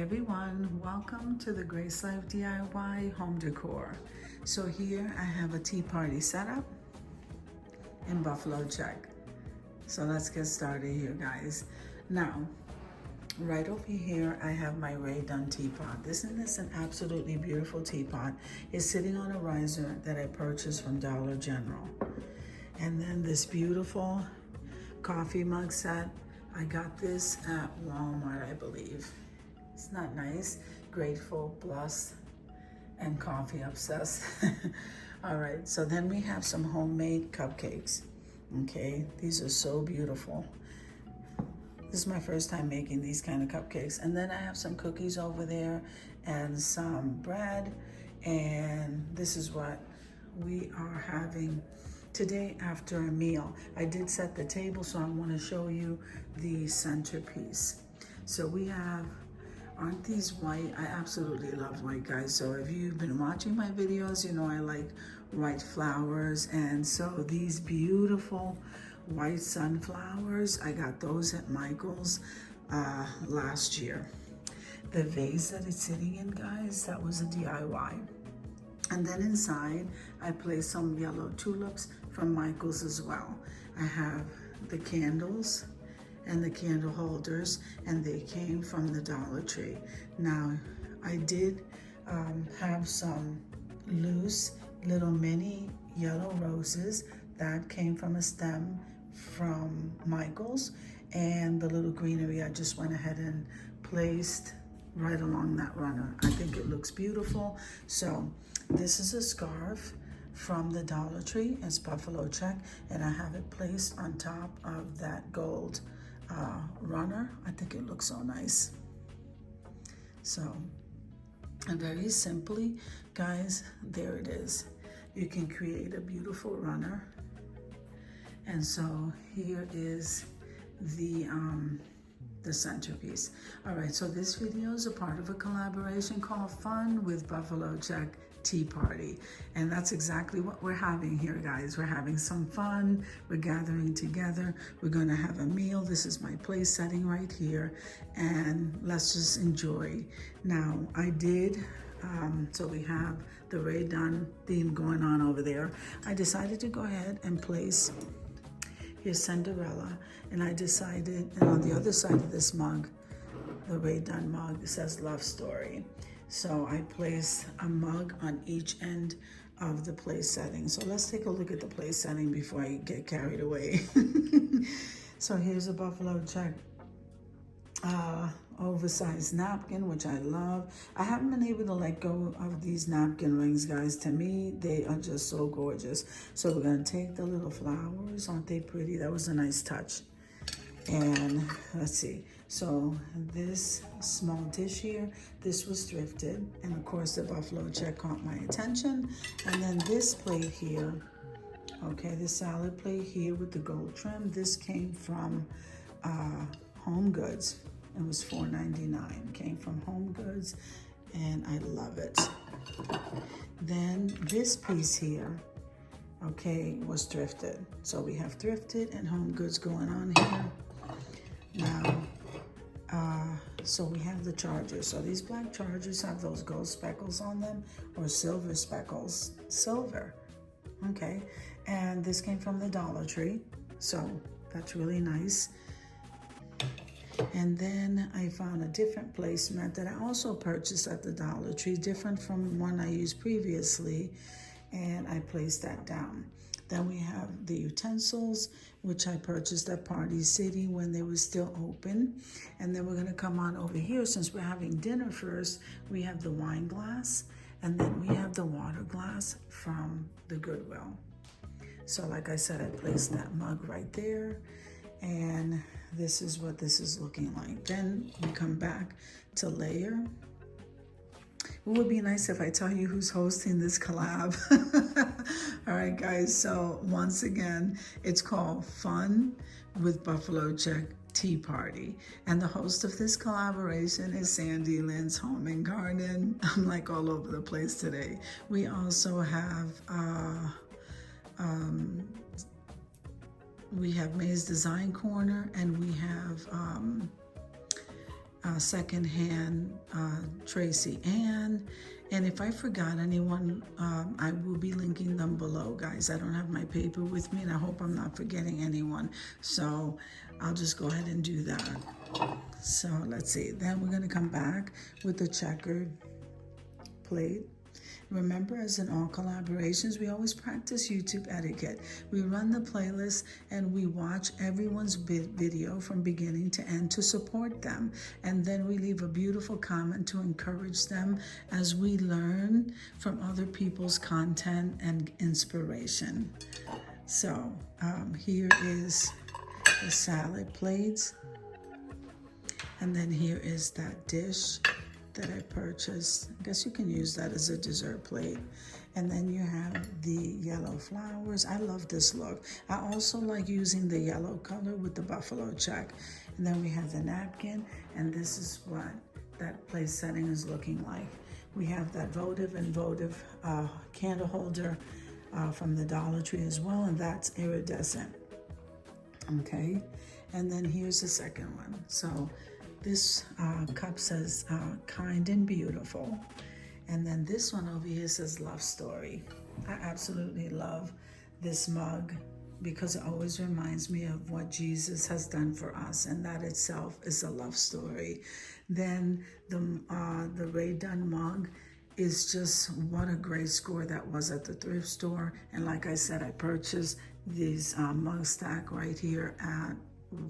Hi everyone, welcome to the Grace Life DIY home decor. So here I have a tea party setup in Buffalo Check. So let's get started here, guys. Now, right over here I have my Ray Dunn teapot. This is an absolutely beautiful teapot. It's sitting on a riser that I purchased from Dollar General. And then this beautiful coffee mug set. I got this at Walmart, I believe. It's not nice, grateful, blessed, and coffee obsessed. All right, so then we have some homemade cupcakes. Okay, these are so beautiful. This is my first time making these kind of cupcakes. And then I have some cookies over there and some bread. And this is what we are having today after a meal. I did set the table, so I want to show you the centerpiece. So we have, aren't these white? I absolutely love white, guys. So if you've been watching my videos, you know I like white flowers. And so these beautiful white sunflowers, I got those at Michael's last year. The vase that it's sitting in, guys, that was a DIY. And then inside, I placed some yellow tulips from Michael's as well. I have the candles and the candle holders, and they came from the Dollar Tree. Now, I did have some loose little mini yellow roses that came from a stem from Michael's, and the little greenery I just went ahead and placed right along that runner. I think it looks beautiful. So this is a scarf from the Dollar Tree. It's Buffalo Check, and I have it placed on top of that gold runner. I think it looks so nice. So, and very simply, guys, there it is. You can create a beautiful runner. And so here is the centerpiece. All right, so this video is a part of a collaboration called Fun with Buffalo Check Tea Party. And that's exactly what we're having here, guys. We're having some fun. We're gathering together. We're gonna have a meal. This is my place setting right here. And let's just enjoy. Now, I did, so we have the Ray Dunn theme going on over there. I decided to go ahead and place, here's Cinderella, and I decided, and on the other side of this mug, the Ray Dunn mug, it says Love Story. So I placed a mug on each end of the place setting. So let's take a look at the place setting before I get carried away. So here's a Buffalo Check oversized napkin, which I love. I haven't been able to let go of these napkin rings, guys. To me, they are just so gorgeous. So we're gonna take the little flowers. Aren't they pretty? That was a nice touch. And let's see. So this small dish here, this was thrifted. And of course, the Buffalo Check caught my attention. And then this plate here, okay, the salad plate here with the gold trim, this came from Home Goods. It was $4.99, came from Home Goods, and I love it. Then this piece here, okay, was thrifted. So we have thrifted and Home Goods going on here. Now, so we have the chargers. So these black chargers have those gold speckles on them, or silver speckles, silver, okay? And this came from the Dollar Tree, so that's really nice. And then I found a different placement that I also purchased at the Dollar Tree, different from one I used previously, and I placed that down. Then we have the utensils, which I purchased at Party City when they were still open. And then we're gonna come on over here, since we're having dinner first, we have the wine glass, and then we have the water glass from the Goodwill. So like I said, I placed that mug right there, and this is what this is looking like. Then we come back to layer. It would be nice if I tell you who's hosting this collab. All right, guys, so once again, it's called Fun with Buffalo Check Tea Party. And the host of this collaboration is Sandy Lynn's Home and Garden. I'm like all over the place today. We also have May's Design Corner, and we have secondhand Tracy Ann. And if I forgot anyone, I will be linking them below, guys. I don't have my paper with me, and I hope I'm not forgetting anyone. So I'll just go ahead and do that. So let's see. Then we're going to come back with the checkered plate. Remember, as in all collaborations, we always practice YouTube etiquette. We run the playlist and we watch everyone's video from beginning to end to support them. And then we leave a beautiful comment to encourage them as we learn from other people's content and inspiration. So here is the salad plates. And then here is that dish that I purchased. I guess you can use that as a dessert plate. And then you have the yellow flowers. I love this look. I also like using the yellow color with the buffalo check. And then we have the napkin, and this is what that place setting is looking like. We have that votive candle holder from the Dollar Tree as well, and that's iridescent. Okay, and then here's the second one. So this cup says kind and beautiful. And then this one over here says love story. I absolutely love this mug because it always reminds me of what Jesus has done for us, and that itself is a love story. Then the Ray Dunn mug is just what a great score that was at the thrift store. And like I said, I purchased these mug stack right here at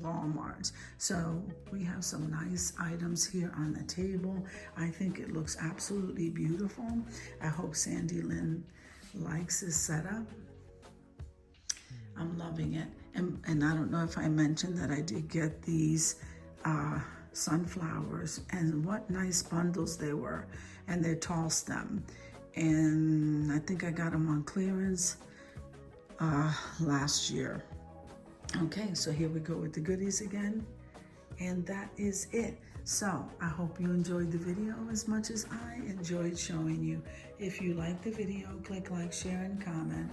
Walmart. So we have some nice items here on the table. I think it looks absolutely beautiful. I hope Sandy Lynn likes this setup. I'm loving it. And I don't know if I mentioned that I did get these sunflowers, and what nice bundles they were. And they're tall stem. And I think I got them on clearance last year. Okay, so here we go with the goodies again, and that is it. So I hope you enjoyed the video as much as I enjoyed showing you. If you like the video, click like, share, and comment.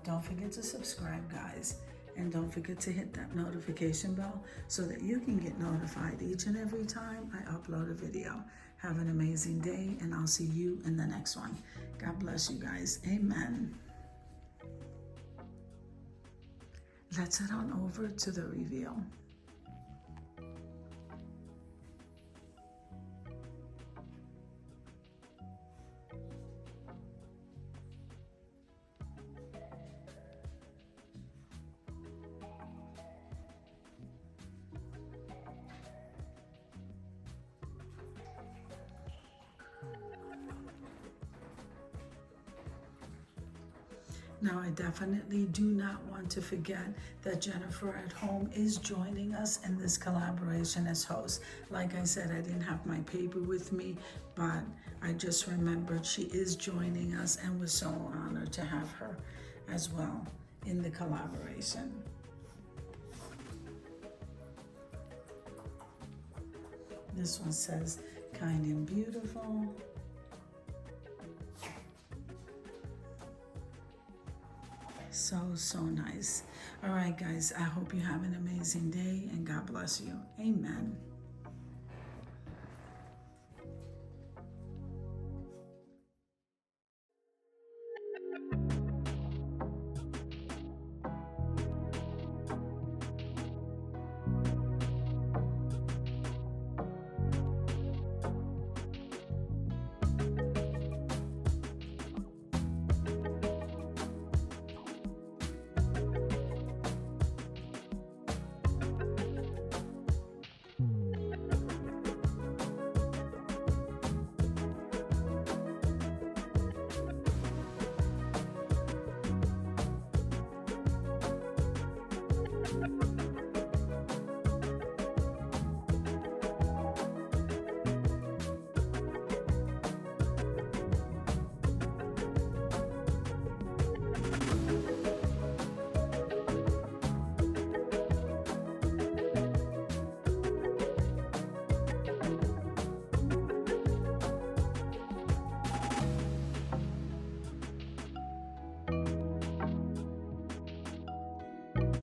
Don't forget to subscribe, guys, and don't forget to hit that notification bell so that you can get notified each and every time I upload a video. Have an amazing day, and I'll see you in the next one. God bless you guys. Amen. Let's head on over to the reveal. Now, I definitely do not want to forget that Jennifer at home is joining us in this collaboration as host. Like I said, I didn't have my paper with me, but I just remembered she is joining us, and we're so honored to have her as well in the collaboration. This one says kind and beautiful. So nice. All right, guys, I hope you have an amazing day, and God bless you. Amen.